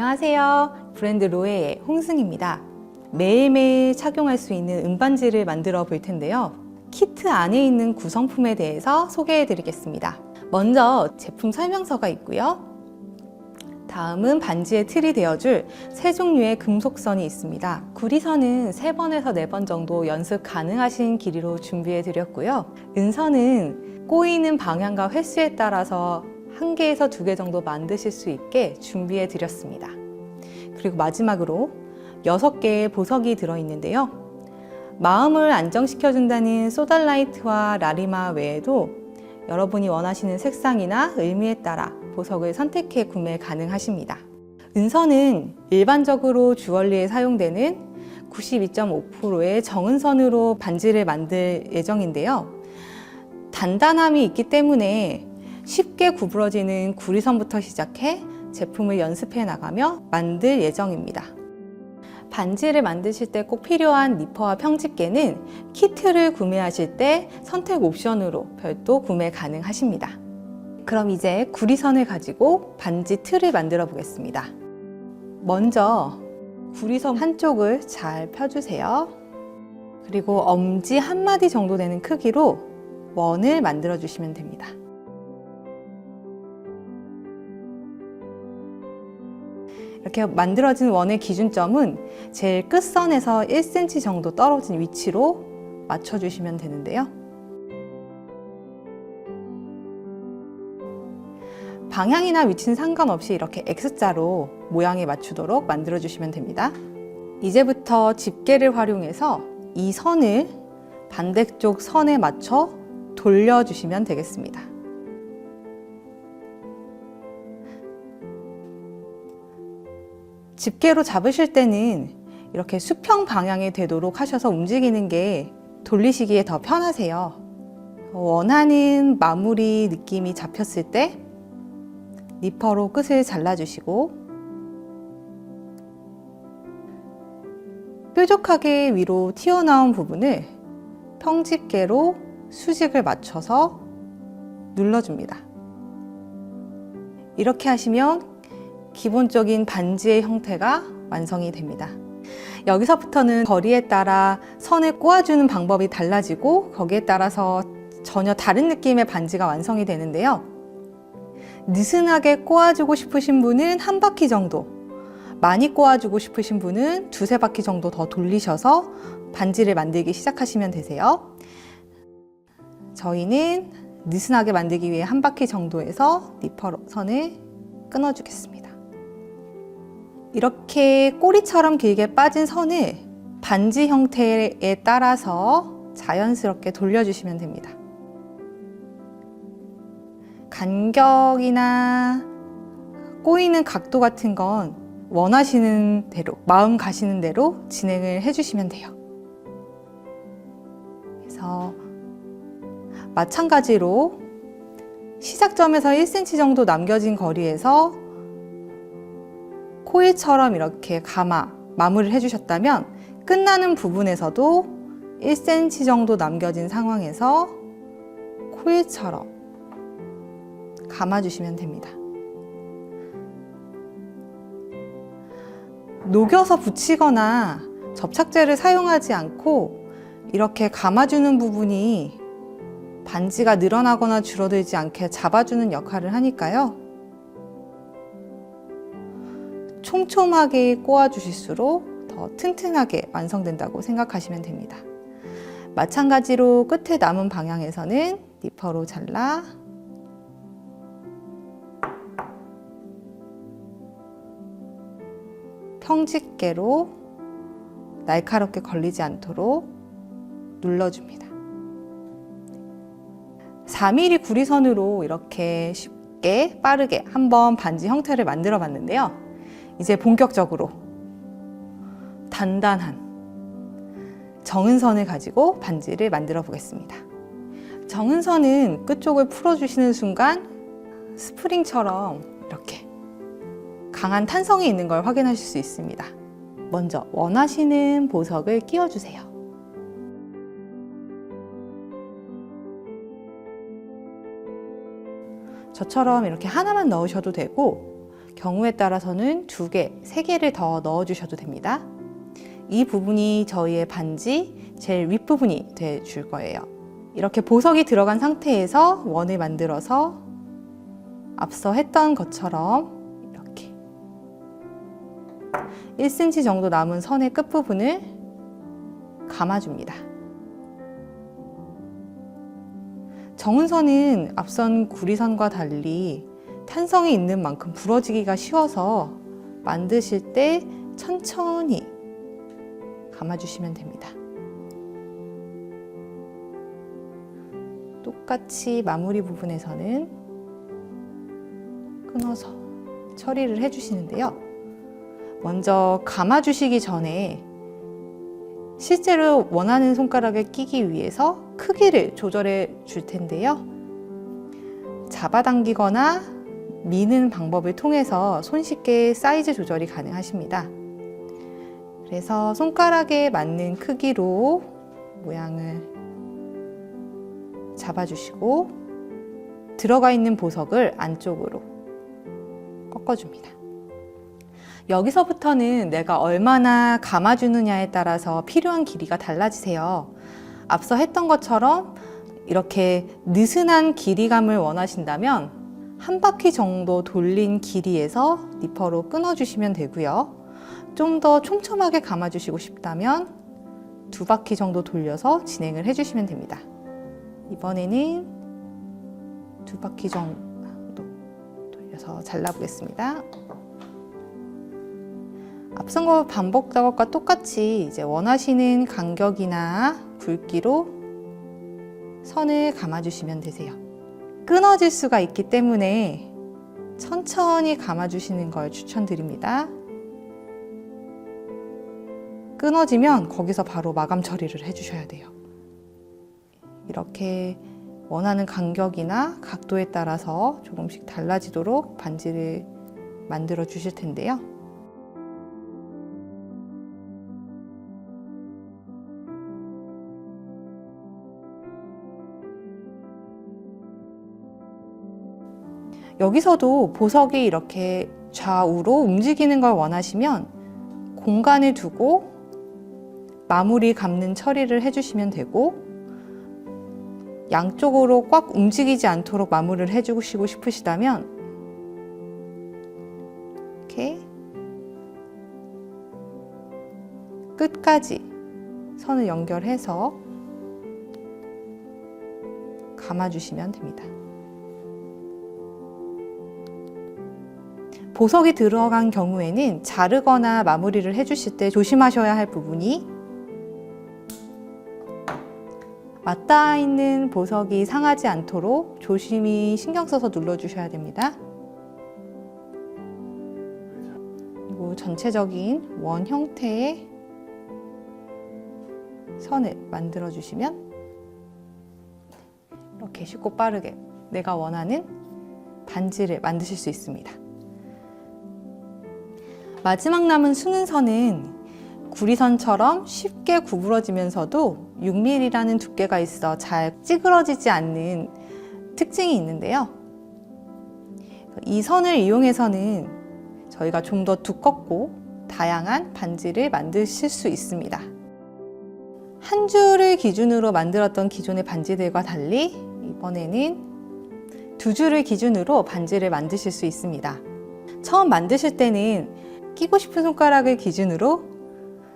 안녕하세요. 브랜드 로에의 홍승입니다. 매일매일 착용할 수 있는 은반지를 만들어 볼 텐데요. 키트 안에 있는 구성품에 대해서 소개해 드리겠습니다. 먼저 제품 설명서가 있고요. 다음은 반지의 틀이 되어줄 세 종류의 금속선이 있습니다. 구리선은 3번에서 4번 정도 연습 가능하신 길이로 준비해 드렸고요. 은선은 꼬이는 방향과 횟수에 따라서 1개에서 2개 정도 만드실 수 있게 준비해 드렸습니다. 그리고 마지막으로 6개의 보석이 들어있는데요. 마음을 안정시켜준다는 소달라이트와 라리마 외에도 여러분이 원하시는 색상이나 의미에 따라 보석을 선택해 구매 가능하십니다. 은선은 일반적으로 주얼리에 사용되는 92.5%의 정은선으로 반지를 만들 예정인데요. 단단함이 있기 때문에 쉽게 구부러지는 구리선부터 시작해 제품을 연습해 나가며 만들 예정입니다. 반지를 만드실 때 꼭 필요한 니퍼와 평집게는 키트를 구매하실 때 선택 옵션으로 별도 구매 가능하십니다. 그럼 이제 구리선을 가지고 반지 틀을 만들어 보겠습니다. 먼저 구리선 한쪽을 잘 펴주세요. 그리고 엄지 1마디 정도 되는 크기로 원을 만들어 주시면 됩니다. 이렇게 만들어진 원의 기준점은 제일 끝선에서 1cm 정도 떨어진 위치로 맞춰주시면 되는데요. 방향이나 위치는 상관없이 이렇게 X자로 모양에 맞추도록 만들어주시면 됩니다. 이제부터 집게를 활용해서 이 선을 반대쪽 선에 맞춰 돌려주시면 되겠습니다. 집게로 잡으실 때는 이렇게 수평 방향이 되도록 하셔서 움직이는 게 돌리시기에 더 편하세요. 원하는 마무리 느낌이 잡혔을 때 니퍼로 끝을 잘라주시고 뾰족하게 위로 튀어나온 부분을 평집게로 수직을 맞춰서 눌러줍니다. 이렇게 하시면 기본적인 반지의 형태가 완성이 됩니다. 여기서부터는 거리에 따라 선을 꼬아주는 방법이 달라지고 거기에 따라서 전혀 다른 느낌의 반지가 완성이 되는데요. 느슨하게 꼬아주고 싶으신 분은 1바퀴 정도, 많이 꼬아주고 싶으신 분은 2-3바퀴 정도 더 돌리셔서 반지를 만들기 시작하시면 되세요. 저희는 느슨하게 만들기 위해 1바퀴 정도에서 니퍼 선을 끊어주겠습니다. 이렇게 꼬리처럼 길게 빠진 선을 반지 형태에 따라서 자연스럽게 돌려주시면 됩니다. 간격이나 꼬이는 각도 같은 건 원하시는 대로, 마음 가시는 대로 진행을 해주시면 돼요. 그래서 마찬가지로 시작점에서 1cm 정도 남겨진 거리에서 코일처럼 이렇게 감아 마무리를 해주셨다면 끝나는 부분에서도 1cm 정도 남겨진 상황에서 코일처럼 감아주시면 됩니다. 녹여서 붙이거나 접착제를 사용하지 않고 이렇게 감아주는 부분이 반지가 늘어나거나 줄어들지 않게 잡아주는 역할을 하니까요. 촘촘하게 꼬아주실수록 더 튼튼하게 완성된다고 생각하시면 됩니다. 마찬가지로 끝에 남은 방향에서는 니퍼로 잘라 평집게로 날카롭게 걸리지 않도록 눌러줍니다. 4mm 구리선으로 이렇게 쉽게 빠르게 한번 반지 형태를 만들어 봤는데요. 이제 본격적으로 단단한 정은선을 가지고 반지를 만들어 보겠습니다. 정은선은 끝쪽을 풀어주시는 순간 스프링처럼 이렇게 강한 탄성이 있는 걸 확인하실 수 있습니다. 먼저 원하시는 보석을 끼워주세요. 저처럼 이렇게 하나만 넣으셔도 되고 경우에 따라서는 2개, 3개를 더 넣어주셔도 됩니다. 이 부분이 저희의 반지 제일 윗부분이 돼 줄 거예요. 이렇게 보석이 들어간 상태에서 원을 만들어서 앞서 했던 것처럼 이렇게 1cm 정도 남은 선의 끝부분을 감아줍니다. 정운선은 앞선 구리선과 달리 탄성이 있는 만큼 부러지기가 쉬워서 만드실 때 천천히 감아주시면 됩니다. 똑같이 마무리 부분에서는 끊어서 처리를 해주시는데요. 먼저 감아주시기 전에 실제로 원하는 손가락에 끼기 위해서 크기를 조절해 줄 텐데요. 잡아당기거나 미는 방법을 통해서 손쉽게 사이즈 조절이 가능하십니다. 그래서 손가락에 맞는 크기로 모양을 잡아주시고 들어가 있는 보석을 안쪽으로 꺾어줍니다. 여기서부터는 내가 얼마나 감아주느냐에 따라서 필요한 길이가 달라지세요. 앞서 했던 것처럼 이렇게 느슨한 길이감을 원하신다면 한 바퀴 정도 돌린 길이에서 니퍼로 끊어주시면 되고요. 좀 더 촘촘하게 감아주시고 싶다면 2바퀴 정도 돌려서 진행을 해주시면 됩니다. 이번에는 2바퀴 정도 돌려서 잘라보겠습니다. 앞선 거 반복 작업과 똑같이 이제 원하시는 간격이나 굵기로 선을 감아주시면 되세요. 끊어질 수가 있기 때문에 천천히 감아주시는 걸 추천드립니다. 끊어지면 거기서 바로 마감 처리를 해주셔야 돼요. 이렇게 원하는 간격이나 각도에 따라서 조금씩 달라지도록 반지를 만들어 주실 텐데요. 여기서도 보석이 이렇게 좌우로 움직이는 걸 원하시면 공간을 두고 마무리 감는 처리를 해주시면 되고, 양쪽으로 꽉 움직이지 않도록 마무리를 해주시고 싶으시다면 이렇게 끝까지 선을 연결해서 감아주시면 됩니다. 보석이 들어간 경우에는 자르거나 마무리를 해주실 때 조심하셔야 할 부분이 맞닿아 있는 보석이 상하지 않도록 조심히 신경 써서 눌러주셔야 됩니다. 그리고 전체적인 원 형태의 선을 만들어 주시면 이렇게 쉽고 빠르게 내가 원하는 반지를 만드실 수 있습니다. 마지막 남은 수능선은 구리선처럼 쉽게 구부러지면서도 6mm라는 두께가 있어 잘 찌그러지지 않는 특징이 있는데요. 이 선을 이용해서는 저희가 좀 더 두껍고 다양한 반지를 만드실 수 있습니다. 한 줄을 기준으로 만들었던 기존의 반지들과 달리 이번에는 2줄을 기준으로 반지를 만드실 수 있습니다. 처음 만드실 때는 끼고 싶은 손가락을 기준으로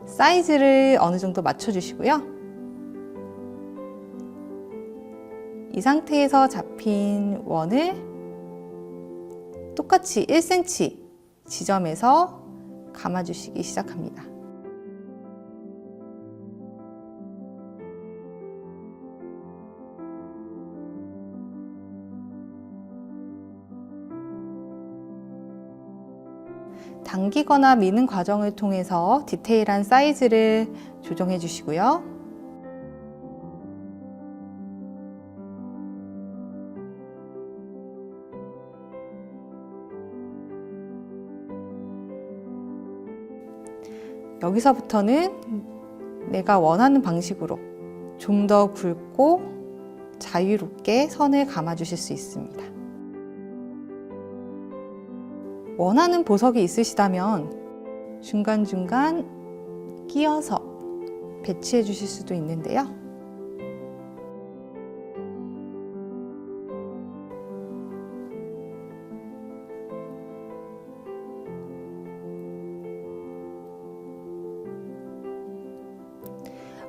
사이즈를 어느 정도 맞춰주시고요. 이 상태에서 잡힌 원을 똑같이 1cm 지점에서 감아주시기 시작합니다. 당기거나 미는 과정을 통해서 디테일한 사이즈를 조정해 주시고요. 여기서부터는 내가 원하는 방식으로 좀 더 굵고 자유롭게 선을 감아 주실 수 있습니다. 원하는 보석이 있으시다면 중간중간 끼워서 배치해 주실 수도 있는데요.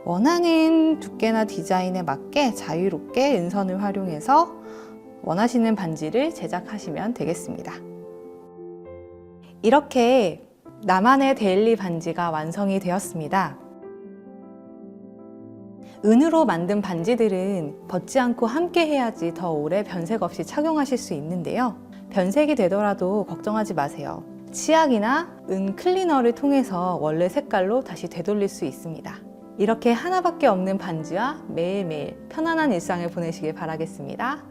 원하는 두께나 디자인에 맞게 자유롭게 은선을 활용해서 원하시는 반지를 제작하시면 되겠습니다. 이렇게 나만의 데일리 반지가 완성이 되었습니다. 은으로 만든 반지들은 벗지 않고 함께 해야지 더 오래 변색 없이 착용하실 수 있는데요. 변색이 되더라도 걱정하지 마세요. 치약이나 은 클리너를 통해서 원래 색깔로 다시 되돌릴 수 있습니다. 이렇게 하나밖에 없는 반지와 매일매일 편안한 일상을 보내시길 바라겠습니다.